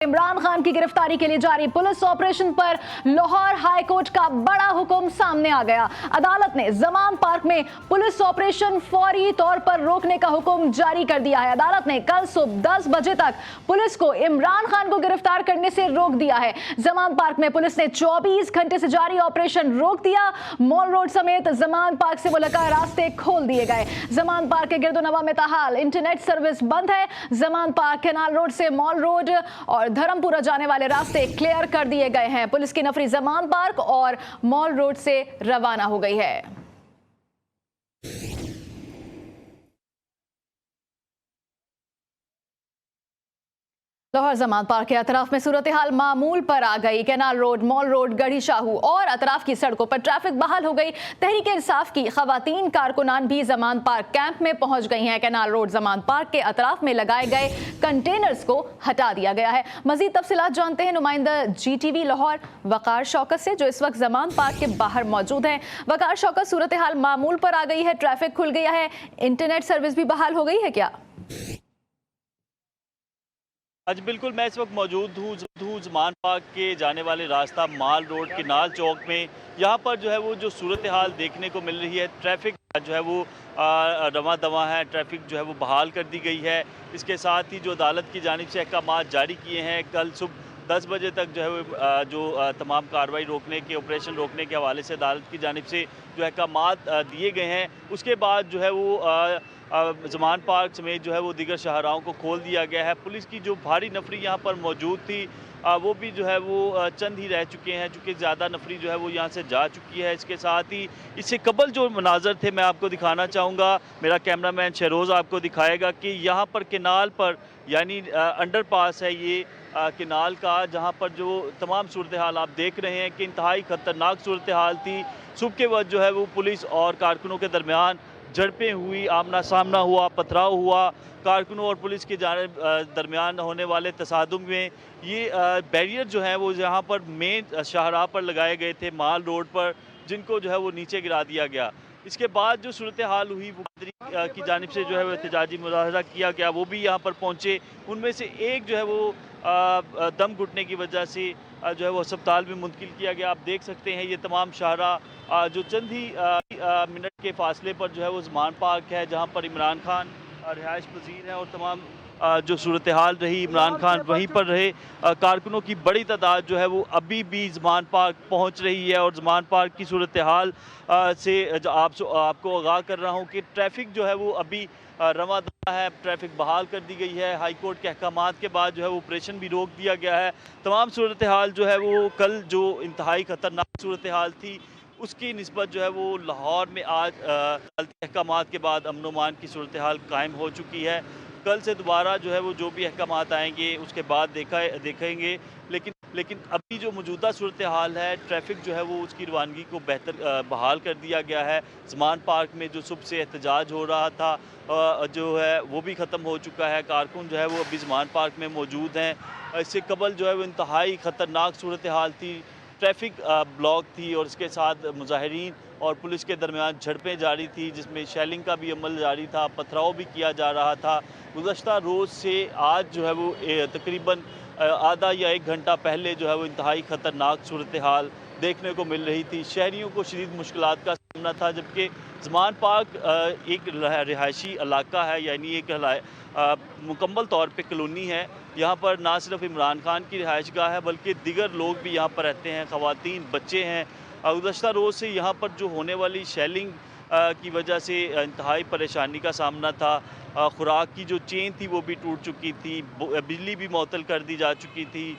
इमरान खान की गिरफ्तारी के लिए जारी पुलिस ऑपरेशन पर लाहौर हाई कोर्ट का बड़ा हुक्म सामने आ गया। अदालत ने जमान पार्क में पुलिस ऑपरेशन फौरी तौर पर रोकने का हुक्म जारी कर दिया है। अदालत ने कल सुबह 10 बजे तक पुलिस को इमरान खान को गिरफ्तार करने से रोक दिया है। जमान पार्क में पुलिस ने 24 घंटे से जारी ऑपरेशन रोक दिया। मॉल रोड समेत जमान पार्क से मुल्का रास्ते खोल दिए गए। जमान पार्क के गिरदोनवा में ताहाल इंटरनेट सर्विस बंद है। जमान पार्क कैनाल रोड से मॉल रोड और धर्मपुरा जाने वाले रास्ते क्लियर कर दिए गए हैं। पुलिस की नफरी जमान पार्क और मॉल रोड से रवाना हो गई है। लाहौर जमान पार्क के अतराफ में सूरत हाल मामूल पर आ गई। कैनाल रोड, मॉल रोड, गढ़ी शाहू और अतराफ की सड़कों पर ट्रैफिक बहाल हो गई। तहरीक इंसाफ की खवातीन कारकुनान भी जमान पार्क कैंप में पहुंच गई हैं। कैनाल रोड जमान पार्क के अतराफ में लगाए गए कंटेनर्स को हटा दिया गया है। मजीद तफसीलात जानते हैं नुमाइंदा GTV लाहौर वकार शौकत से, जो इस वक्त जमान पार्क के बाहर मौजूद हैं। वकार शौकत, सूरत हाल मामूल पर आ गई है, ट्रैफिक खुल गया है, इंटरनेट सर्विस भी बहाल हो गई है क्या? आज बिल्कुल मैं इस वक्त मौजूद हूँ जमान पार्क के जाने वाले रास्ता माल रोड किनाल चौक में। यहाँ पर जो है वो जो सूरत हाल देखने को मिल रही है, ट्रैफिक जो है वो रवां दवा है, ट्रैफिक जो है वो बहाल कर दी गई है। इसके साथ ही जो अदालत की जानिब से अहकाम जारी किए हैं, कल सुबह 10 बजे तक जो है वो जो तमाम कार्रवाई रोकने के, ऑपरेशन रोकने के हवाले से अदालत की जानिब से जो अहकाम दिए गए हैं, उसके बाद जो है वो जमान पार्क समेत जो है वो दीगर शाहराहों को खोल दिया गया है। पुलिस की जो भारी नफरी यहाँ पर मौजूद थी वो भी जो है वो चंद ही रह चुके हैं, चूँकि ज़्यादा नफरी जो है वो यहाँ से जा चुकी है। इसके साथ ही इससे कबल जो मनाजर थे मैं आपको दिखाना चाहूँगा, मेरा कैमरामैन शहरोज़ आपको दिखाएगा कि यहाँ पर केनाल पर यानी अंडरपास है ये केनाल का, जहाँ पर जो तमाम सूरत हाल आप देख रहे हैं कि इंतहाई ख़तरनाक सूरत हाल थी। सुबह के वक्त जो है वो पुलिस और कारकुनों के दरमियान झड़पें हुई, आमना सामना हुआ, पथराव हुआ। कारकुनों और पुलिस के दरमियान होने वाले तसादुम में ये बैरियर जो हैं वो यहाँ पर मेन शाहराह पर लगाए गए थे माल रोड पर, जिनको जो है वो नीचे गिरा दिया गया। इसके बाद जो सूरत हाल हुई वो की जानिब से जो है वो एहतजाजी मुजाहरा किया गया, वो भी यहाँ पर पहुँचे। उनमें से एक जो है वो दम घुटने की वजह से जो है वो अस्पताल में मुंतकिल किया गया। आप देख सकते हैं ये तमाम शाहराह जो चंद ही मिनट के फासले पर जो है वो जमान पार्क है, जहाँ पर इमरान खान रिहाइश पजीर है और तमाम जो सूरत हाल रही, इमरान खान वहीं पर रहे। कारकुनों की बड़ी तादाद जो है वो अभी भी जमान पार्क पहुंच रही है और जमान पार्क की सूरत हाल से आपको आगाह कर रहा हूं कि ट्रैफिक जो है वो अभी रवां दवा है, ट्रैफिक बहाल कर दी गई है। हाई कोर्ट के अहकामात के बाद जो है वो ऑपरेशन भी रोक दिया गया है। तमाम सूरत हाल जो है वो कल जो इंतहाई ख़तरनाक सूरत हाल थी उसकी निस्बत जो है वो लाहौर में आज अहकामात के बाद अमन व अमान की सूरत हाल कायम हो चुकी है। कल से दोबारा जो है वो जो भी अहकामात आएंगे उसके बाद देखेंगे, लेकिन अभी जो मौजूदा सूरत हाल है, ट्रैफिक जो है वो उसकी रवानगी को बेहतर बहाल कर दिया गया है। जमान पार्क में जो सुबह से एहतजाज हो रहा था जो है वो भी ख़त्म हो चुका है। कारकुन जो है वो अभी जमान पार्क में मौजूद हैं। इससे कबल जो है वो इंतहाई ख़तरनाक सूरत हाल थी, ट्रैफिक ब्लॉक थी और इसके साथ मुजाहिरीन और पुलिस के दरमियान झड़पें जारी थी, जिसमें शेलिंग का भी अमल जारी था, पथराव भी किया जा रहा था। गुज़श्ता रोज़ से आज जो है वो तकरीबन आधा या 1 घंटा पहले जो है वो इंतहाई ख़तरनाक सूरत हाल देखने को मिल रही थी। शहरियों को शदीद मुश्किलात का सामना था, जबकि जमान पार्क एक रिहायशी इलाका है, यानी एक मुकम्मल तौर पे कॉलोनी है। यहाँ पर ना सिर्फ इमरान खान की रिहाइशगाह है बल्कि दिगर लोग भी यहाँ पर रहते हैं, ख़वातीन, बच्चे हैं। गुज़श्ता रोज़ से यहाँ पर जो होने वाली शेलिंग की वजह से इंतहाई परेशानी का सामना था। खुराक की जो चेन थी वो भी टूट चुकी थी, बिजली भी मुअत्तल कर दी जा चुकी थी।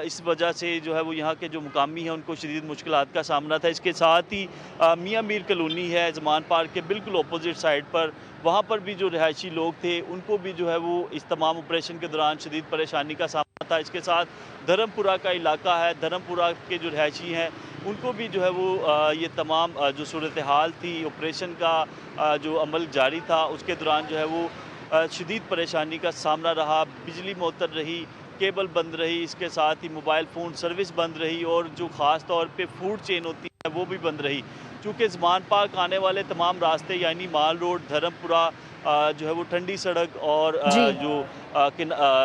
इस वजह से जो है वो यहाँ के जो मुकामी हैं उनको शदीद मुश्किलात का सामना था। इसके साथ ही मियाँ मीर कॉलोनी है जमान पार्क के बिल्कुल अपोजिट साइड पर, वहाँ पर भी जो रिहायशी लोग थे उनको भी जो है वो इस तमाम ऑपरेशन के दौरान शदीद परेशानी का सामना था। इसके साथ धर्मपुरा का इलाका है, धर्मपुरा के जो रिहायशी हैं उनको भी जो है वो ये तमाम जो सूरत हाल थी, ऑपरेशन का जो अमल जारी था उसके दौरान जो है वो शदीद परेशानी का सामना रहा। बिजली मुअत्तल रही, केबल बंद रही, इसके साथ ही मोबाइल फ़ोन सर्विस बंद रही और जो ख़ास तौर पे फूड चेन होती है वो भी बंद रही। चूँकि ज़मान पार्क आने वाले तमाम रास्ते यानी माल रोड, धर्मपुरा, जो है वो ठंडी सड़क और जी।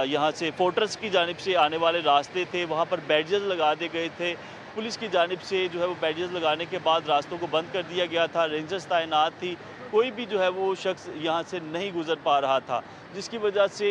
यहाँ से फोर्ट्रेस की जानिब से आने वाले रास्ते थे, वहाँ पर बैरियर्स लगा दिए गए थे। पुलिस की जानिब से जो है वो बैरियर्स लगाने के बाद रास्तों को बंद कर दिया गया था, रेंजर्स तैनात थी, कोई भी जो है वो शख्स यहाँ से नहीं गुजर पा रहा था, जिसकी वजह से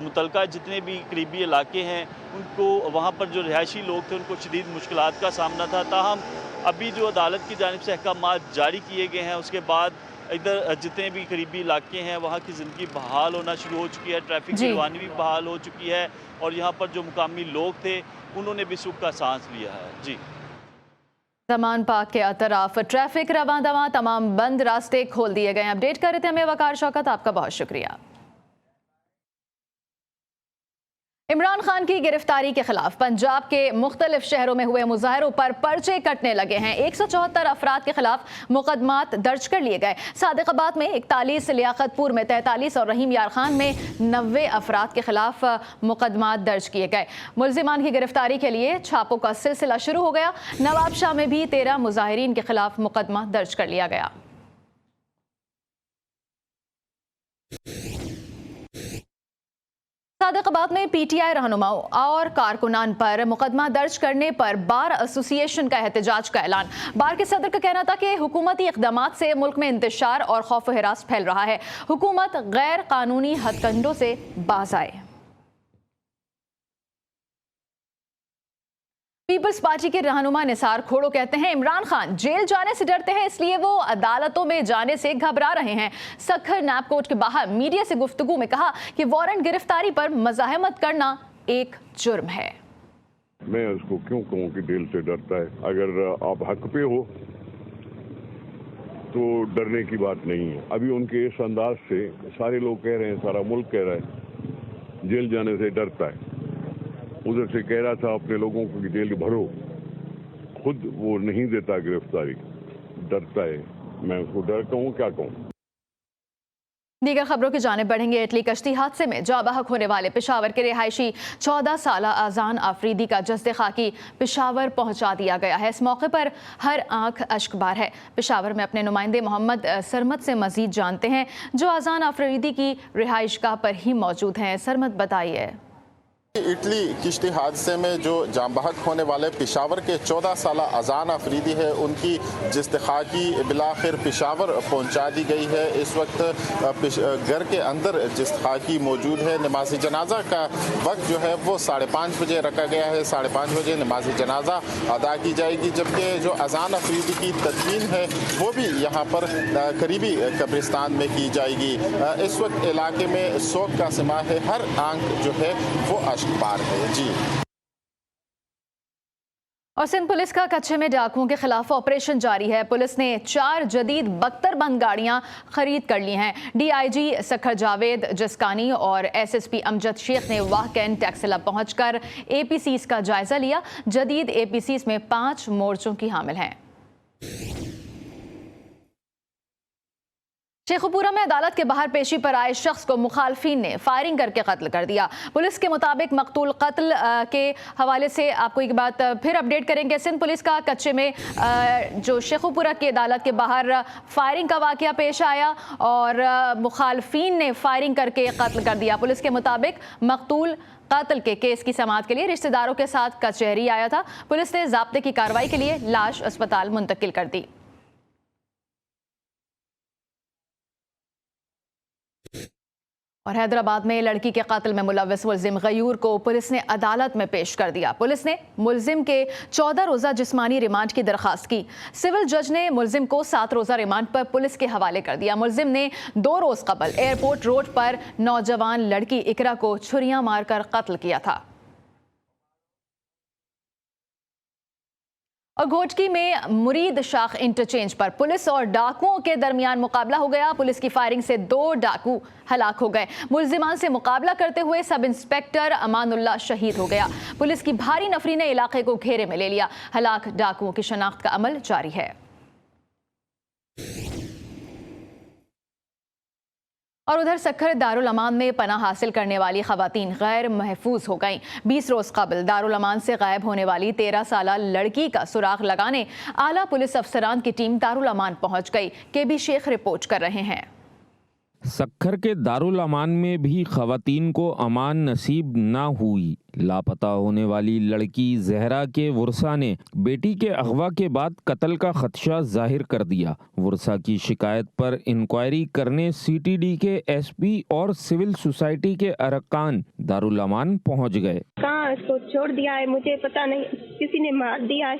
मुतलका जितने भी करीबी इलाके हैं उनको, वहाँ पर जो रिहायशी लोग थे उनको शदीद मुश्किलात का सामना था। ताहम अभी जो अदालत की जानिब से अहकामात जारी किए गए हैं, उसके बाद इधर जितने भी करीबी इलाके हैं वहाँ की ज़िंदगी बहाल होना शुरू हो चुकी है, ट्रैफिक की रवानी भी बहाल हो चुकी है और यहाँ पर जो मुकामी लोग थे उन्होंने भी सुख का सांस लिया है। जी। ज़मान पार्क के अतराफ ट्रैफिक रवां दवां, तमाम बंद रास्ते खोल दिए गए हैं। अपडेट कर रहे थे हमें वकार शौकत, आपका बहुत शुक्रिया। इमरान खान की गिरफ्तारी के खिलाफ पंजाब के मुख्तलिफ शहरों में हुए मुजाहरों पर पर्चे कटने लगे हैं। 174 अफराद के खिलाफ मुकदमात दर्ज कर लिए गए। सादिकाबाद में 41, लियाकतपुर में 43 और रहीम यार खान में 90 अफराद के खिलाफ मुकदमात दर्ज किए गए। मुलजिमान की गिरफ्तारी के लिए छापों का सिलसिला शुरू हो गया। नवाबशाह में भी 13 मुजाहिरीन के खिलाफ मुकदमा दर्ज कर लिया गया। सादिकाबाद में पीटीआई रहनुमाओं और कारकुनान पर मुकदमा दर्ज करने पर बार एसोसिएशन का एहतजाज का ऐलान। बार के सदर का कहना था कि हुकूमती इक़दामात से मुल्क में इंतशार और खौफ हिरास फैल रहा है। हुकूमत गैर कानूनी हथकंडों से बाज आए। पीपल्स पार्टी के रहनुमा निसार खोड़ो कहते हैं इमरान खान जेल जाने से डरते हैं, इसलिए वो अदालतों में जाने से घबरा रहे हैं। सखर नैब कोर्ट के बाहर मीडिया से गुफ्तगू में कहा कि वारंट गिरफ्तारी पर मज़ाहमत करना एक जुर्म है। मैं उसको क्यों कहूँ कि जेल से डरता है? अगर आप हक पे हो तो डरने की बात नहीं है। अभी उनके इस अंदाज से सारे लोग कह रहे हैं, सारा मुल्क कह रहा है जेल जाने से डरता है। उधर से कह रहा था अपने लोगों को कि जेल भरो, खुद वो नहीं देता गिरफ्तारी, डरता है। मैं उसको डर कहूँ क्या कहूँ? दीगर खबरों की जानिब बढ़ेंगे। इटली कश्ती हादसे में जाँ बहक होने वाले पेशावर के रिहायशी 14 साला आज़ान आफरीदी का जस्द खाकी पेशावर पहुंचा दिया गया है। इस मौके पर हर आंख अश्कबार है। पेशावर में अपने नुमाइंदे मोहम्मद सरमद से मजीद जानते हैं, जो आज़ान आफरीदी की रिहाइशगाह पर ही मौजूद हैं। सरमद बताइए। इटली किश्ती हादसे में जो जाँ बहक होने वाले पेशावर के 14 साला अजान अफरीदी है, उनकी जिस्तखाकी बिलाखिर पेशावर पहुंचा दी गई है। इस वक्त घर के अंदर जिस्तखाकी मौजूद है। नमाज जनाजा का वक्त जो है वो 5:30 बजे रखा गया है। 5:30 बजे नमाज जनाजा अदा की जाएगी, जबकि जो अजान अफरीदी की तदफीन है वो भी यहाँ पर करीबी कब्रिस्तान में की जाएगी। इस वक्त इलाके में शोक का समा है, हर आंख जो है वो बार है। जी। और सिंध पुलिस का कच्चे में डाकुओं के खिलाफ ऑपरेशन जारी है। पुलिस ने 4 जदीद बख्तरबंद गाड़ियां खरीद कर ली हैं। डीआईजी सखर जावेद जस्कानी और एसएसपी अमजद शेख ने वाहकैन टैक्सिला पहुंचकर एपीसीज का जायजा लिया। जदीद एपीसीज में 5 मोर्चों की हामिल हैं। शेखुपुरा में अदालत के बाहर पेशी पर आए शख्स को मुखालफिन ने फायरिंग करके कत्ल कर दिया। पुलिस के मुताबिक मकतूल कत्ल के हवाले से आपको एक बात फिर अपडेट करेंगे। सिंध पुलिस का कच्चे में जो शेखुपुरा की अदालत के बाहर फायरिंग का वाकया पेश आया और मुखालफिन ने फायरिंग करके कत्ल कर दिया। पुलिस के मुताबिक मकतूल कत्ल के केस की समाअत के लिए रिश्तेदारों के साथ कचहरी आया था। पुलिस ने ज़ाब्ते की कार्रवाई के लिए लाश अस्पताल मुंतकिल कर दी। और हैदराबाद में लड़की के कत्ल में मुलव्वस मुलजिम गयूर को पुलिस ने अदालत में पेश कर दिया। पुलिस ने मुलजिम के 14 रोज़ा जिस्मानी रिमांड की दरख्वास्त की। सिविल जज ने मुलजिम को 7 रोज़ा रिमांड पर पुलिस के हवाले कर दिया। मुलजिम ने 2 रोज़ कबल एयरपोर्ट रोड पर नौजवान लड़की इकरा को छुरियां मारकर कत्ल किया था। और घोटकी में मुरीद शाख इंटरचेंज पर पुलिस और डाकुओं के दरमियान मुकाबला हो गया। पुलिस की फायरिंग से 2 डाकू हलाक हो गए। मुलजिमान से मुकाबला करते हुए सब इंस्पेक्टर अमानुल्लाह शहीद हो गया। पुलिस की भारी नफरी ने इलाके को घेरे में ले लिया। हलाक डाकुओं की शनाख्त का अमल जारी है। और उधर सक्खर दारुल अमान में पनाह हासिल करने वाली खवातीन गैर महफूज हो गईं। 20 रोज कबल दारुल अमान से गायब होने वाली 13 साला लड़की का सुराग लगाने आला पुलिस अफसरान की टीम दारुल अमान पहुंच गई। केबी शेख रिपोर्ट कर रहे हैं। सक्खर के दारुल अमान में भी खवातीन को अमान नसीब ना हुई। लापता होने वाली लड़की जहरा के वुरसा ने बेटी के अगवा के बाद कत्ल का खदशा जाहिर कर दिया। वुरसा की शिकायत पर इंक्वायरी करने सीटीडी के एसपी और सिविल सोसाइटी के अरकान दारुल अमान पहुंच गए। कहाँ इसको छोड़ दिया है मुझे पता नहीं, किसी ने मार दिया है।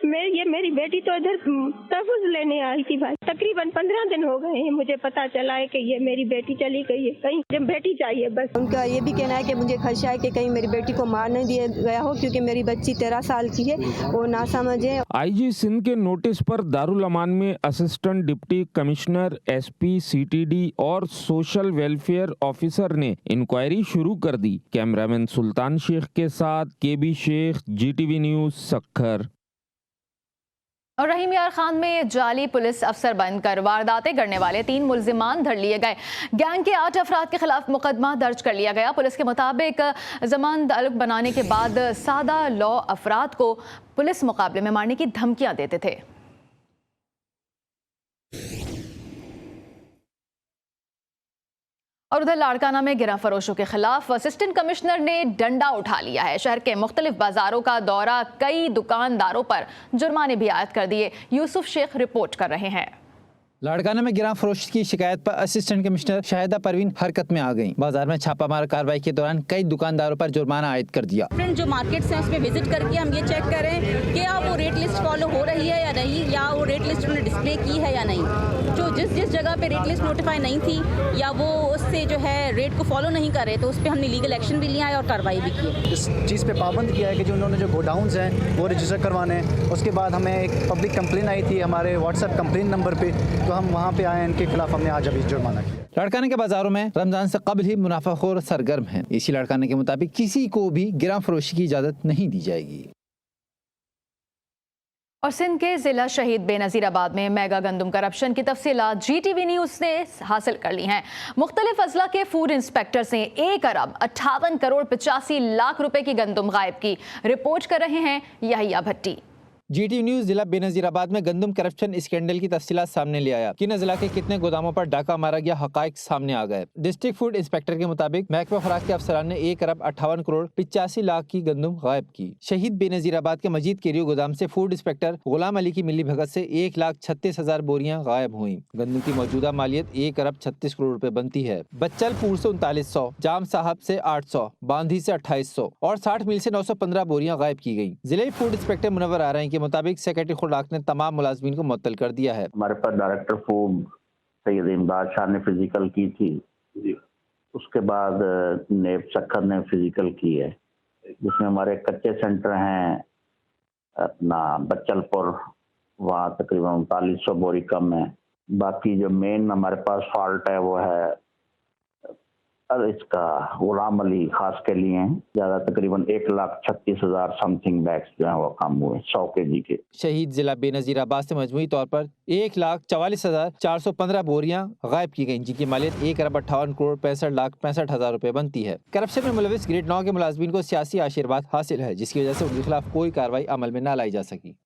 मेरी बेटी तो इधर तहफ़्फ़ुज़ लेने आई थी भाई, तकरीबन 15 दिन हो गए हैं मुझे पता चला है कि ये मेरी बेटी चली गई है कहीं, जब बेटी चाहिए बस। उनका ये भी कहना है कि मुझे खदशा है कि कहीं मेरी बेटी को मार नहीं दिया गया हो, क्योंकि मेरी बच्ची 13 साल की है, वो ना समझे। आईजी सिंध के नोटिस पर दारुल अमान में assistant deputy commissioner, SP, CTD और सोशल वेलफेयर ऑफिसर ने इंक्वायरी शुरू कर दी। कैमरामैन सुल्तान शेख के साथ केबी शेख, जीटीवी न्यूज, सक्खर। और रहीम यार खान में जाली पुलिस अफसर बनकर वारदातें करने वाले 3 मुल्जिमान धर लिए गए। गैंग के 8 अफराद के खिलाफ मुकदमा दर्ज कर लिया गया। पुलिस के मुताबिक जमान ताल्लुक बनाने के बाद सादा लॉ अफराद को पुलिस मुकाबले में मारने की धमकियां देते थे। और उधर लाड़काना में गिरा फरोशों के खिलाफ असिस्टेंट कमिश्नर ने डंडा उठा लिया है। शहर के मुख्तलिफ बाजारों का दौरा, कई दुकानदारों पर जुर्माने भी आयद कर दिए। यूसुफ शेख रिपोर्ट कर रहे हैं। लाड़काना में गिरा फरोश की शिकायत पर असिस्टेंट कमिश्नर शाहिदा परवीन हरकत में आ गई। बाजार में छापामार कार्रवाई के दौरान कई दुकानदारों पर जुर्माना आयद कर दिया। जो मार्केट्स हैं उसमें विजिट करके हम ये चेक करें कि क्या वो रेट लिस्ट फॉलो हो रही है या नहीं, या वो रेट लिस्ट उन्होंने डिस्प्ले की है या नहीं। जो जिस जगह पे रेट लिस्ट नोटिफाई नहीं थी या वो उससे जो है रेट को फॉलो नहीं कर रहे, तो उस पर हमने लीगल एक्शन भी लिया है और कार्रवाई भी की। इस चीज़ पे पाबंद किया है कि जो उन्होंने जो गोडाउन्स हैं वो रजिस्टर करवाने। उसके बाद हमें एक पब्लिक कंप्लेन आई थी हमारे व्हाट्सएप कंप्लेन नंबर पे, तो हम वहाँ पे आए, इनके खिलाफ हमने आज अभी जुर्माना किया। लाड़काना के बाजारों में रमजान से कबल ही मुनाफाखोर सरगर्म हैं। इसी लाड़काना के मुताबिक किसी को भी गिरा फरोशी की इजाज़त नहीं दी जाएगी। और सिंध के जिला शहीद बेनज़ीराबाद में मेगा गंदम करप्शन की तफसीलात जीटीवी न्यूज़ ने हासिल कर ली हैं। मुख्तलिफ अजला के फूड इंस्पेक्टर से 1 अरब 58 करोड़ 85 लाख रुपए की गंदम गायब की। रिपोर्ट कर रहे हैं यहिया भट्टी। जीटीवी न्यूज जिला बेनज़ीराबाद में गंदम करप्शन स्कैंडल की तफसीलात सामने ले आया। किन जिला के कितने गोदामों पर डाका मारा गया, हकाइक सामने आ गए। डिस्ट्रिक्ट फूड इंस्पेक्टर के मुताबिक महकमा खुराक के अफसरान ने 1 अरब 58 करोड़ 85 लाख की गंदम गायब की। शहीद बेनज़ीराबाद के मजीद केरियो गोदाम से फूड इंस्पेक्टर गुलाम अली की मिली भगत से 1,36,000 बोरियां गायब हुई। गंदम की मौजूदा मालियत 1 अरब 36 करोड़ रुपए बनती है। बच्चलपुर से 3900, जाम साहब से 800, बांधी से 2800 और 60 मील से 915 बोरियां गायब की गयी। जिले फूड इंस्पेक्टर मुनव्वर आ रहे हैं के मुताबिक सेक्रेटरी खुराक ने तमाम मुलाजमीन को मुअत्तल कर दिया है। हमारे पास डायरेक्टर फूड सैयद इमदाद शाह ने फिजिकल की थी, उसके बाद नेब सक्खर ने फिजिकल की है, जिसमें हमारे कच्चे सेंटर हैं अपना बच्चलपुर, वहाँ तकरीबन 3900 बोरी कम है। बाकी जो मेन हमारे पास फॉल्ट है वो है इसका गुलाम अली खास के लिए हैं, ज्यादा तकरीबन 1,36,000 समथिंग बैग्स जो है वो कम हुए 100 kg के। शहीद जिला बेनज़ीराबाद से मजमूई तौर पर 1,44,415 बोरियां गायब की गयी, जिनकी मालियत 1 अरब 58 करोड़ 65,65,000 रुपए बनती है। करप्शन में मुलविस ग्रेड 9 के मुलाजमीन को सियासी आशीर्वाद हासिल है, जिसकी वजह से उनके खिलाफ कोई कार्रवाई अमल में न लाई जा सकी।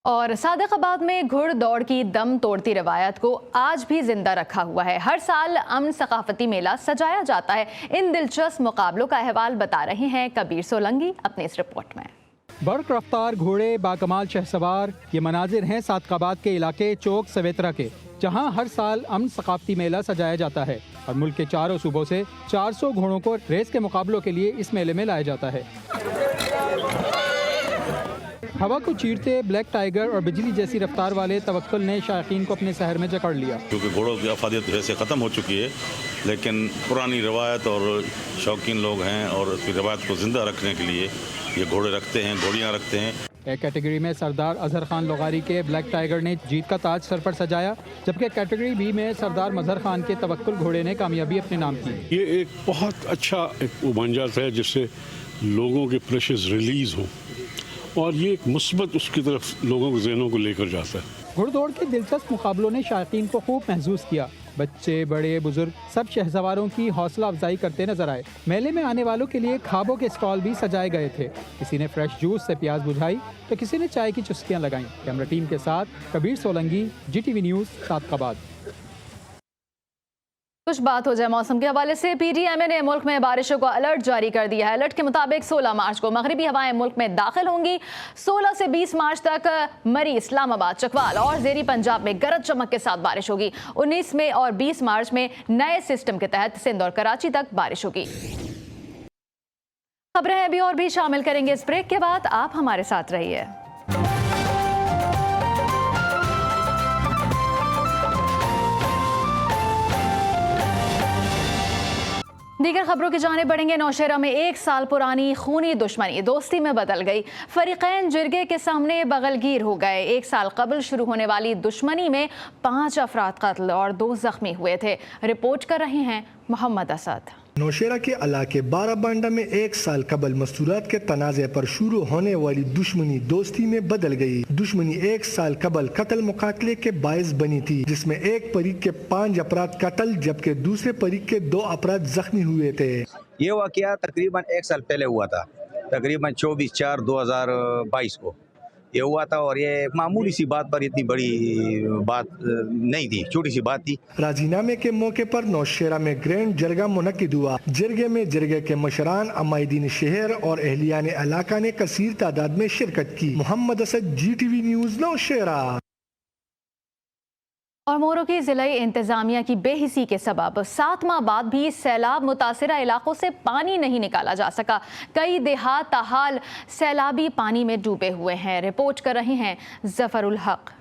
और सादिकाबाद में घुड़ दौड़ की दम तोड़ती रवायत को आज भी जिंदा रखा हुआ है। हर साल अमन सकाफती मेला सजाया जाता है। इन दिलचस्प मुकाबलों का अहवाल बता रहे हैं कबीर सोलंगी अपने इस रिपोर्ट में। बर्क रफ्तार घोड़े, बाकमाल शहसवार, ये मनाजिर हैं सादिकाबाद के इलाके चौक सवेतरा के, जहां हर साल अमन सकाफती मेला सजाया जाता है और मुल्क के चारों सूबों से 400 घोड़ों को रेस के मुकाबलों के लिए इस मेले में लाया जाता है। हवा को चीरते ब्लैक टाइगर और बिजली जैसी रफ्तार वाले तवक्कुल ने शायकीन को अपने शहर में जकड़ लिया। क्योंकि घोड़ों की अफादियत वैसे ख़त्म हो चुकी है, लेकिन पुरानी रवायत और शौकीन लोग हैं और उसकी रवायत को ज़िंदा रखने के लिए ये घोड़े रखते हैं, घोड़ियाँ रखते हैं। एक कैटेगरी में सरदार अजहर खान लोगारी के ब्लैक टाइगर ने जीत का ताज सर पर सजाया, जबकि कैटेगरी बी में सरदार मजहर खान के तवक्कुल घोड़े ने कामयाबी अपने नाम की। ये एक बहुत अच्छा वो बन जाता है जिससे लोगों के प्रेशर्स रिलीज़ हों और ये एक मुस्बत उसकी तरफ लोगों के ज़हनों को लेकर जाता है। घुड़दौड़ के दिलचस्प मुकाबलों ने शायकीन को खूब महसूस किया। बच्चे बड़े बुजुर्ग सब शहसवारों की हौसला अफजाई करते नजर आए। मेले में आने वालों के लिए खाबों के स्टॉल भी सजाए गए थे। किसी ने फ्रेश जूस से प्यास बुझाई तो किसी ने चाय की चुस्कियां लगाईं। कैमरा टीम के साथ कबीर सोलंगी, GTV न्यूज़, सादकाबाद। कुछ बात हो जाए मौसम के हवाले से। PTMA ने मुल्क में बारिशों का अलर्ट जारी कर दिया है। अलर्ट के मुताबिक 16 मार्च को मगरिबी हवाएं मुल्क में दाखिल होंगी। 16 से 20 मार्च तक मरी, इस्लामाबाद, चकवाल और ज़ेरी पंजाब में गरज चमक के साथ बारिश होगी। 19 में और 20 मार्च में नए सिस्टम के तहत सिंध और कराची तक बारिश होगी। खबरें अभी और भी शामिल करेंगे इस ब्रेक के बाद, आप हमारे साथ रहिए। दीगर खबरों की जाने बढ़ेंगे। नौशेरा में 1 साल पुरानी खूनी दुश्मनी दोस्ती में बदल गई। फरीकैन जिरगे के सामने बगलगीर हो गए। 1 साल कबल शुरू होने वाली दुश्मनी में 5 अफराद कत्ल और 2 जख्मी हुए थे। रिपोर्ट कर रहे हैं मोहम्मद असद। नौशेरा के इलाके 12 बांडा में 1 साल कबल मस्तूरात के तनाज़े पर शुरू होने वाली दुश्मनी दोस्ती में बदल गई। दुश्मनी 1 साल कबल कत्ल मुकातले के बायस बनी थी, जिसमें एक फरीक के 5 अफराद कत्ल जबकि दूसरे फरीक के 2 अफराद जख्मी हुए थे। ये वाक़या तकरीबन 1 साल पहले हुआ था, तकरीबन 24/4/2022 को ये हुआ था और ये मामूली सी बात पर इतनी बड़ी बात नहीं थी, छोटी सी बात थी। राजीनामे के मौके पर नौशेरा में ग्रैंड जरगा मुनक्किद हुआ। जरगे में जरगे के मशरान, अमायदीन शहर और अहलियान इलाका ने कसीर तादाद में शिरकत की। Mohammad Asad, GTV news, Nowshera. और मोरो की ज़िले इंतज़ामिया की बेहिसी के सबब 7 माह बाद भी सैलाब मुतासिरा इलाकों से पानी नहीं निकाला जा सका। कई देहात ताहाल सैलाबी पानी में डूबे हुए हैं। रिपोर्ट कर रहे हैं जफरुल हक।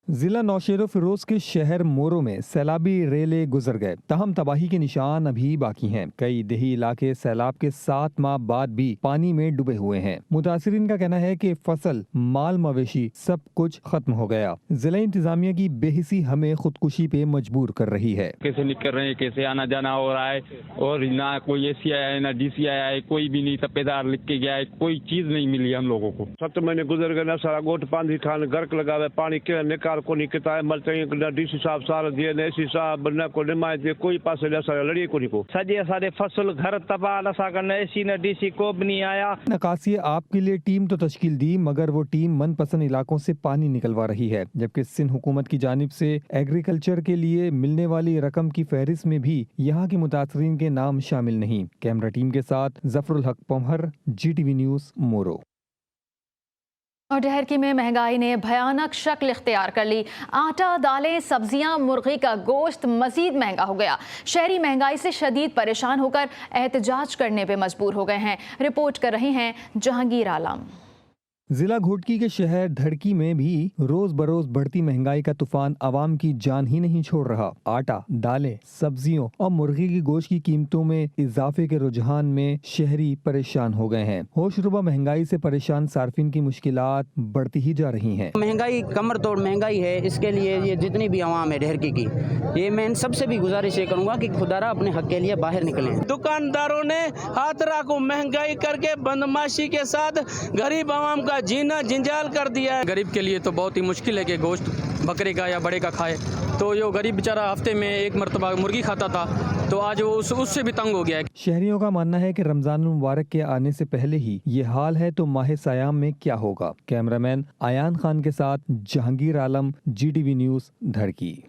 जिला नौशेरा फिरोज के शहर मोरो में सैलाबी रेले गुजर गए, तहम तबाही के निशान अभी बाकी हैं। कई देही इलाके सैलाब के 7 माह बाद भी पानी में डूबे हुए हैं। मुतासिरीन का कहना है कि फसल, माल मवेशी सब कुछ खत्म हो गया। जिला इंतजामिया की बेहिसी हमें खुदकुशी पे मजबूर कर रही है। कैसे निकल रहे हैं, कैसे आना जाना हो रहा है और ना कोई AC आया है, ना DC आया है, कोई भी नहीं तपेदार लिख के गया है, कोई चीज नहीं मिली हम लोगों को। 7 महीने गुजर गए ना, सारा गोट पानी खान गर्क लगा हुआ, पानी के निकाल को नहीं किता है। मलते DC साहब सारा दिए, AC साहब न को निमाय दिए, कोई पास लड़िए को नहीं को। सजे सारे फसल घर तबाह नसा करना, AC न DC को भी नहीं आया। नकासी आपके लिए टीम तो तश्कील दी, मगर वो टीम मनपसंद इलाकों से पानी निकलवा रही है, जबकि सिंध हुकूमत की जानिब से एग्रीकल्चर के लिए मिलने वाली रकम की फहरिस्त में भी यहाँ के मुतासरीन के नाम शामिल नहीं। कैमरा टीम के साथ जफरुल हक पमहर, GTV न्यूज़, मोरो। और डहरकी में महंगाई ने भयानक शक्ल इख्तियार कर ली। आटा, दालें, सब्जियां, मुर्गी का गोश्त मजीद महंगा हो गया। शहरी महंगाई से शदीद परेशान होकर एहतजाज करने पे मजबूर हो गए हैं। रिपोर्ट कर रहे हैं जहांगीर आलम। जिला घोटकी के शहर धड़की में भी रोज बरोज बढ़ती महंगाई का तूफान आवाम की जान ही नहीं छोड़ रहा। आटा, दालें, सब्जियों और मुर्गी की गोश्त की कीमतों में इजाफे के रुझान में शहरी परेशान हो गए हैं। होशरुबा महंगाई से परेशान सार्फिन की मुश्किलात बढ़ती ही जा रही हैं। महंगाई कमर तोड़ महंगाई है। इसके लिए ये जितनी भी आवाम है धड़की की, ये मैं इन सबसे भी गुजारिश ये करूँगा कि खुदारा अपने हक के लिए बाहर निकलें। दुकानदारों ने हाथरा को महंगाई करके बदमाशी के साथ गरीब आवाम का जीना जंजाल कर दिया है। गरीब के लिए तो बहुत ही मुश्किल है कि गोश्त बकरे का या बड़े का खाए। तो यो गरीब बेचारा हफ्ते में 1 मरतबा मुर्गी खाता था, तो आज वो उससे भी तंग हो गया है। शहरियों का मानना है कि रमजान मुबारक के आने से पहले ही ये हाल है, तो माह सयाम में क्या होगा। कैमरामैन आयान खान के साथ जहांगीर आलम, GTV न्यूज़, धड़की।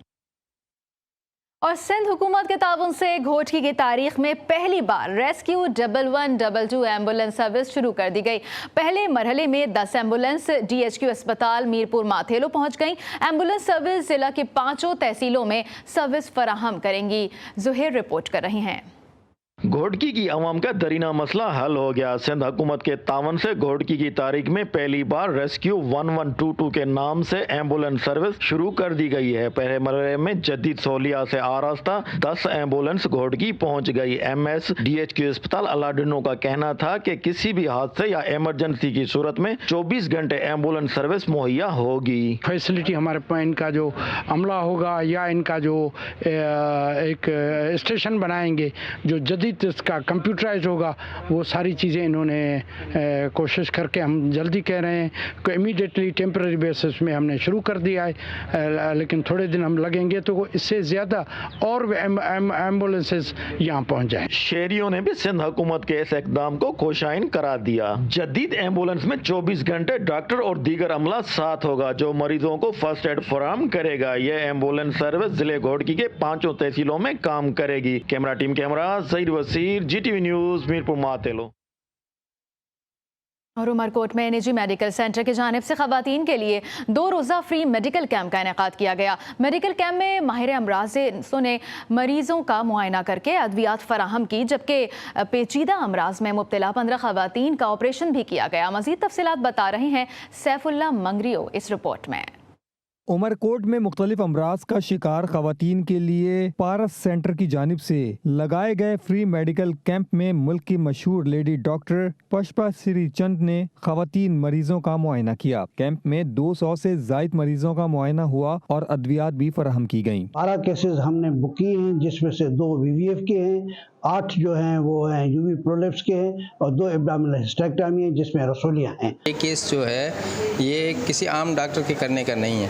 और सिंध हुकूमत के ताउन से घोटकी की तारीख में पहली बार रेस्क्यू 1122 एम्बुलेंस सर्विस शुरू कर दी गई। पहले मरहले में 10 एम्बुलेंस DHQ अस्पताल मीरपुर माथेलो पहुंच गई। एम्बुलेंस सर्विस जिला की 5 तहसीलों में सर्विस फराहम करेंगी। जुहेर रिपोर्ट कर रही हैं। घोटकी की अवाम का दरीना मसला हल हो गया। सिंध हुकूमत के तावन से घोटकी की तारीख में पहली बार रेस्क्यू 1122 के नाम से एम्बुलेंस सर्विस शुरू कर दी गई है। पहले मरहले में जदीद सहूलियात से आरास्ता 10 एम्बुलेंस घोटकी पहुंच गई। MS DHQ अस्पताल अलाडिनो का कहना था कि किसी भी हादसे या इमरजेंसी की सूरत में 24 घंटे एम्बुलेंस सर्विस मुहैया होगी। फैसिलिटी हमारे इनका जो अमला होगा या इनका जो एक स्टेशन बनाएंगे जो जदीद मज़ीद इसका कंप्यूटराइज होगा, वो सारी चीज़ें इन्होंने कोशिश करके, हम जल्दी कह रहे हैं कि इमीडिएटली टेम्पररी बेसिस में हमने शुरू कर दिया है, लेकिन थोड़े दिन हम लगेंगे तो इससे ज़्यादा और एम्बुलेंसेस यहाँ पहुँच जाएँ। शहरियों ने भी सिंध हुकूमत के इस इकदाम को खुशाइन करार दिया। जदीद एम्बुलेंस में 24 घंटे डॉक्टर और दीगर अमला साथ होगा जो मरीजों को फर्स्ट एड फराहम करेगा। यह एम्बुलेंस सर्विस जिले घोड़की के 5 तहसीलों में काम करेगी। Camera team Saeed Wasir, GTV news, Mirpur मातेलो। और उमरकोट में निजी मेडिकल सेंटर की जानिब से खवातीन के लिए 2 रोज़ा फ्री मेडिकल कैंप का इनेकाद किया गया। मेडिकल कैंप में माहिर अमराज़ ने मरीजों का मुआयना करके अद्वियात फराहम की, जबकि पेचीदा अमराज में मुब्तला 15 खवातीन का ऑपरेशन भी किया गया। मज़ीद तफसीलात बता रहे हैं सैफुल्ला मंगरियो इस रिपोर्ट में। उमरकोट में मुख्तलिफ अमराज का शिकार खवातीन के लिए पारस सेंटर की जानिब से लगाए गए फ्री मेडिकल कैंप में मुल्क की मशहूर लेडी डॉक्टर पुष्पा श्री चंद ने खवातीन मरीजों का मुआयना किया। कैंप में 200 से जायद मरीजों का मुआयना हुआ और अद्वियात भी फराहम की गयी। 12 केसेस हमने बुक किए हैं, जिसमें से 2 VVF के हैं, 8 जो हैं वो हैं UV प्रोलेप्स के हैं और 2 एब्डोमिनल हिस्टेक्टोमी हैं जिसमें रसोलियाँ हैं। ये केस जो है ये किसी आम डॉक्टर के करने का नहीं है,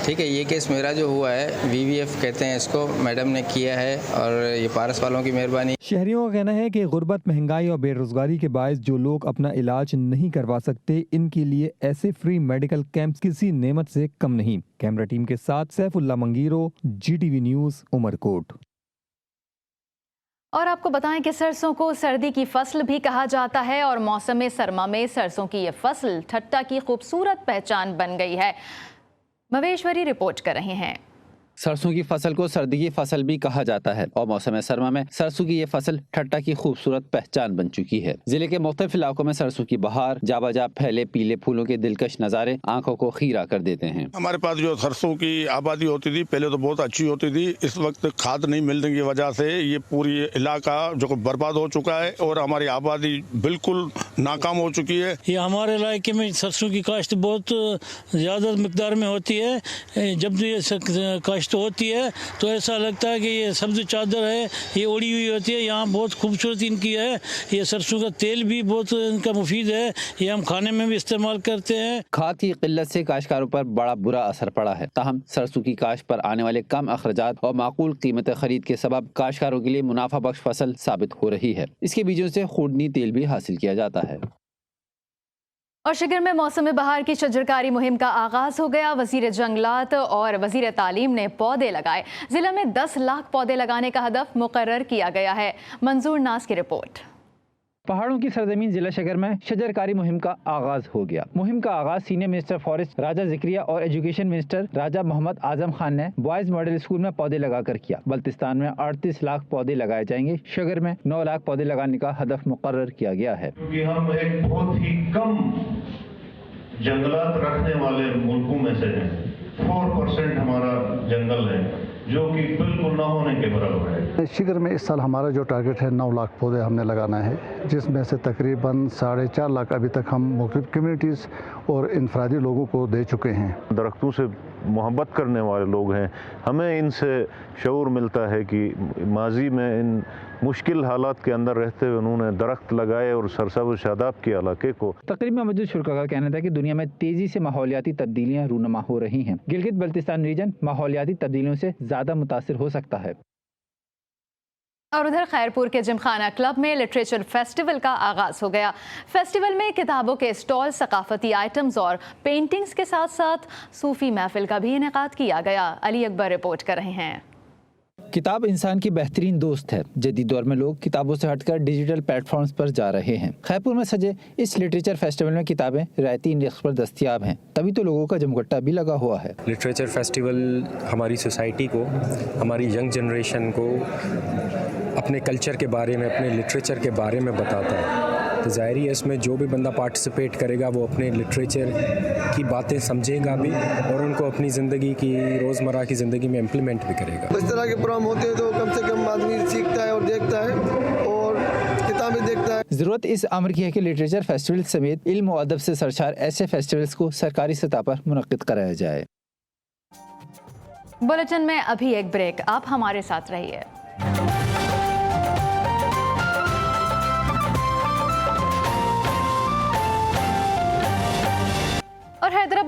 ठीक है। ये केस मेरा जो हुआ है VVF कहते हैं इसको, मैडम ने किया है और ये पारस वालों की मेहरबानी। शहरियों का कहना है कि गुर्बत, महंगाई और बेरोजगारी के बायस जो लोग अपना इलाज नहीं करवा सकते, इनके लिए ऐसे फ्री मेडिकल कैंप किसी नेमत से कम नहीं। कैमरा टीम के साथ सैफुल्ला मंगीरो, GTV न्यूज, उमरकोट। और आपको बताएं कि सरसों को सर्दी की फसल भी कहा जाता है और मौसम सरमा में सरसों की ये फसल ठट्टा की खूबसूरत पहचान बन गई है। मवेश्वरी रिपोर्ट कर रहे हैं। सरसों की फसल को सर्दी की फसल भी कहा जाता है और मौसम सरमा में सरसों की ये फसल ठट्टा की खूबसूरत पहचान बन चुकी है। जिले के मुख्तलिफ इलाकों में सरसों की बहार, जाबाजा फैले पीले फूलों के दिलकश नज़ारे आंखों को खीरा कर देते हैं। हमारे पास जो सरसों की आबादी होती थी पहले तो बहुत अच्छी होती थी, इस वक्त खाद नहीं मिलने की वजह से ये पूरी इलाका जो बर्बाद हो चुका है और हमारी आबादी बिल्कुल नाकाम हो चुकी है। ये हमारे इलाके में सरसों की काश्त बहुत ज़्यादा मिकदार में होती है। जब ये काश्त होती है तो ऐसा लगता है कि ये सब्ज चादर है, ये उड़ी हुई होती है। यहाँ बहुत खूबसूरत इनकी है। ये सरसों का तेल भी बहुत इनका मुफीद है, ये हम खाने में भी इस्तेमाल करते हैं। खाद की किल्लत से काश्तकारों पर बड़ा बुरा असर पड़ा है। ताहम सरसों की काश्त पर आने वाले कम अखराजात और माकूल कीमत खरीद के सबब काश्तकारों के लिए मुनाफा बख्श फसल साबित हो रही है। इसके बीजों से खूर्दनी तेल भी हासिल किया जाता है। और शिगर में मौसम बहार की शजरकारी मुहिम का आगाज हो गया। वजीर जंगलात और वजीर तालीम ने पौधे लगाए। जिला में 10 लाख पौधे लगाने का हदफ मुकर्रर किया गया है। मंजूर नाज की रिपोर्ट। पहाड़ों की सरजमीन जिला शिगर में शजरकारी मुहिम का आगाज हो गया। मुहिम का आगाज सीनियर मिनिस्टर फॉरेस्ट राजा जिक्रिया और एजुकेशन मिनिस्टर राजा मोहम्मद आजम खान ने बॉयज मॉडल स्कूल में पौधे लगाकर किया। बल्तिस्तान में 38 लाख पौधे लगाए जाएंगे। शिगर में 9 लाख पौधे लगाने का हदफ मुकर्रर किया गया है। क्योंकि हम एक बहुत ही कम जंगलात रखने वाले मुल्कों में से हैं। 4% हमारा जंगल है जो कि बिल्कुल न होने के बराबर है। शिगर में इस साल हमारा जो टारगेट है 9 लाख पौधे हमने लगाना है, जिसमें से तकरीबन 4.5 लाख अभी तक हम मुख्तलिफ कम्युनिटीज़ और इनफरादी लोगों को दे चुके हैं। दरख्तों से मोहब्बत करने वाले लोग हैं, हमें इनसे शऊर मिलता है कि माजी में इन मुश्किल हालात के अंदर रहते हुए उन्होंने दरख्त लगाए और सरसब्ज़ शादाब के इलाके को। तकरीब में मौजूद शुरा का कहना था कि दुनिया में तेजी से माहौलियाती तब्दीलियाँ रूनमा हो रही हैं। गिलगित बल्तिस्तान रीजन माहौलियाती तब्दीलियों से ज़्यादा मुतासिर हो सकता है। और उधर खैरपुर के जिमखाना क्लब में लिटरेचर फेस्टिवल का आगाज हो गया। फेस्टिवल में किताबों के स्टॉल, सकाफती आइटम्स और पेंटिंग्स के साथ साथ सूफी महफिल का भी इनेकाद किया गया। अली अकबर रिपोर्ट कर रहे हैं। किताब इंसान की बेहतरीन दोस्त है। जदीद दौर में लोग किताबों से हटकर डिजिटल प्लेटफॉर्म्स पर जा रहे हैं। खैरपुर में सजे इस लिटरेचर फेस्टिवल में किताबें रियायती इंडेक्स पर दस्तयाब हैं, तभी तो लोगों का जमघटा भी लगा हुआ है। लिटरेचर फेस्टिवल हमारी सोसाइटी को, हमारी यंग जनरेशन को अपने कल्चर के बारे में, अपने लिटरेचर के बारे में बताता है। तो ज़ाहिर है इसमें जो भी बंदा पार्टिसिपेट करेगा वो अपने लिटरेचर की बातें समझेगा भी और उनको अपनी ज़िंदगी की, रोज़मर्रा की ज़िंदगी में इम्प्लीमेंट भी करेगा। इस तरह के प्रोग्राम होते हैं तो कम से कम आदमी सीखता है और देखता है और किताबें देखता है। ज़रूरत इस अमर की है कि लिटरेचर फेस्टिवल समेत इल्म और अदब से सरशार ऐसे फेस्टिवल्स को सरकारी सतह पर मुनक्किद कराया जाए। बुलेटिन में अभी एक ब्रेक, आप हमारे साथ रहिए।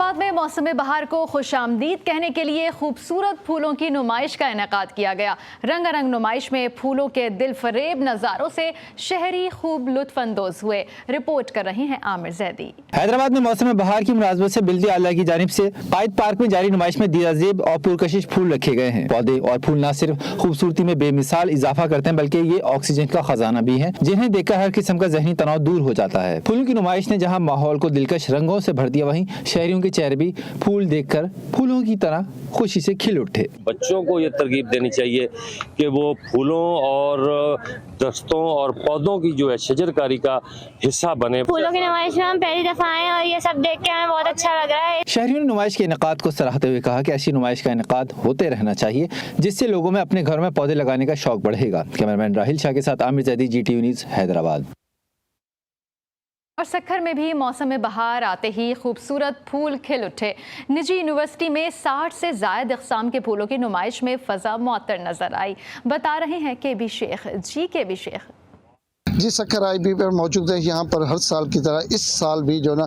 हैदराबाद में मौसम बहार को खुशामदीद कहने के लिए खूबसूरत फूलों की नुमाइश का इनेकाद किया गया। रंगारंग नुमाइश में फूलों के दिल फरेब नज़ारों से शहरी खूब लुत्फ अंदोज हुए। रिपोर्ट कर रही हैं आमिर जैदी। हैदराबाद में मौसम बहार की मुनासबत से बिल्दी आला की जानिब से कायद पार्क में जारी नुमाइश में दियाजेब और पुरकशिश फूल रखे गए हैं। पौधे और फूल न सिर्फ खूबसूरती में बेमिसाल इजाफा करते हैं बल्कि ये ऑक्सीजन का खजाना भी है, जिन्हें देखकर हर किस्म का जहनी तनाव दूर हो जाता है। फूलों की नुमाइश ने जहाँ माहौल को दिलकश रंगों से भर दिया, वहीं शहरियों के चेहरे भी फूल देखकर फूलों की तरह खुशी से खिल उठे। बच्चों को ये तरगीब देनी चाहिए कि वो फूलों और दरख्तों और पौधों की जो है शजरकारी का हिस्सा बने। फूलों की नुमाइश में हम पहली दफा आए और ये सब देख के हमें बहुत अच्छा लग रहा है। शहरियों ने नुमाइश के इनेकाद को सराहते हुए कहा कि ऐसी नुमाइश का इनेकाद होते रहना चाहिए, जिससे लोगों में अपने घरों में पौधे लगाने का शौक बढ़ेगा। कैमरामैन राहिल शाह के साथ आमिर जैदी, GTV न्यूज़, हैदराबाद। और सक्खर में भी मौसम बहार आते ही खूबसूरत फूल खिल उठे। निजी यूनिवर्सिटी में 60 से ज़ायद इक़साम के फूलों की नुमाइश में फ़ज़ा मुअत्तर नज़र आई। बता रहे हैं KB शेख। शेख जी, सक्खर IB पर मौजूद है। यहाँ पर हर साल की तरह इस साल भी जो ना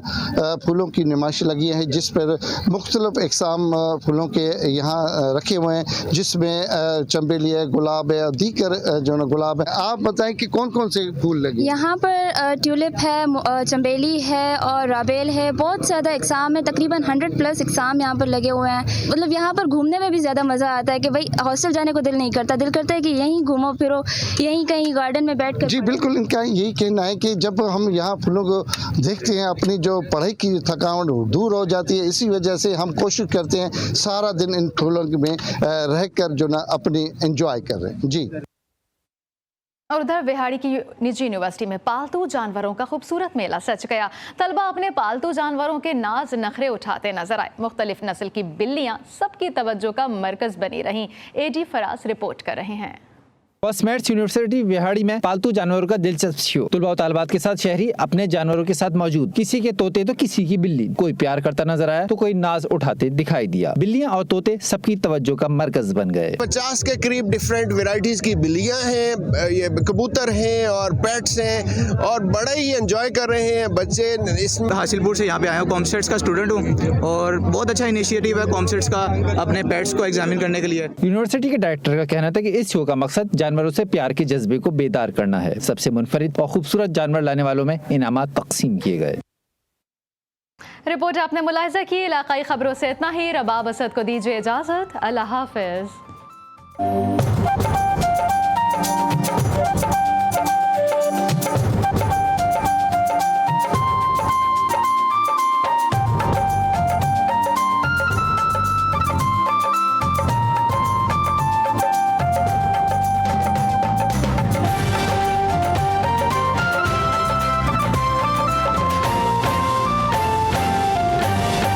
फूलों की नुमाइश लगी है, जिस पर मुख्तलिफ इक़साम फूलों के यहाँ रखे हुए हैं, जिसमें चंबेली है, गुलाब है, दीगर जो ना गुलाब है। आप बताएं कि कौन कौन से फूल लगे? यहाँ पर ट्यूलिप है, चंबेली है और राबेल है। बहुत ज़्यादा इक़साम है, तकरीबन 100+ इक़साम यहाँ पर लगे हुए हैं। मतलब यहाँ पर घूमने में भी ज़्यादा मज़ा आता है कि भाई हॉस्टल जाने को दिल नहीं करता, दिल करता है कि यहीं घूमो फिरो, यहीं कहीं गार्डन में बैठ कर। जी बिल्कुल, इनका यही कहना है कि जब हम यहाँ फूलों को देखते हैं, अपनी जो पढ़ाई की थकावट दूर हो जाती है। इसी वजह से हम कोशिश करते हैं सारा दिन इन फूलों में रहकर जो ना अपनी एंजॉय कर रहे हैं। जी। और उधर विहाड़ी की निजी यूनिवर्सिटी में पालतू जानवरों का खूबसूरत मेला सज गया। तलबा अपने पालतू जानवरों के नाज नखरे उठाते नजर आए। मुख्तलिफ नस्ल की बिल्लियां सबकी तवज्जो का मरकज बनी रहीं। AD फराज रिपोर्ट कर रहे हैं। पोस्टमेट्स यूनिवर्सिटी विहाड़ी में पालतू जानवरों का दिलचस्प शो। तुलबा और तालिबात के साथ शहरी अपने जानवरों के साथ मौजूद। किसी के तोते तो किसी की बिल्ली। कोई प्यार करता नजर आया तो कोई नाज उठाते दिखाई दिया। बिल्लियां और तोते सबकी तवज्जो का मरकज बन गए। 50 के करीब डिफरेंट वेराइटीज की बिल्लियां हैं, ये कबूतर हैं और पेट्स हैं और बड़ा ही एंजॉय कर रहे हैं बच्चे। इसमें हासिलपुर से यहाँ पे आया हूँ, कॉमसेट्स का स्टूडेंट हूँ और बहुत अच्छा इनिशिएटिव है कॉमसेट्स का अपने पेट्स को एग्जामिन करने के लिए। यूनिवर्सिटी के डायरेक्टर का कहना था कि इस शो का मकसद जानवरों से प्यार के जज्बे को बेदार करना है। सबसे मुनफरिद और खूबसूरत जानवर लाने वालों में इनामात तकसीम किए गए। रिपोर्ट आपने मुलाहिजा की। इलाकाई खबरों से इतना ही। रबाब असद को दीजिए इजाजत। अल्लाह हाफिज।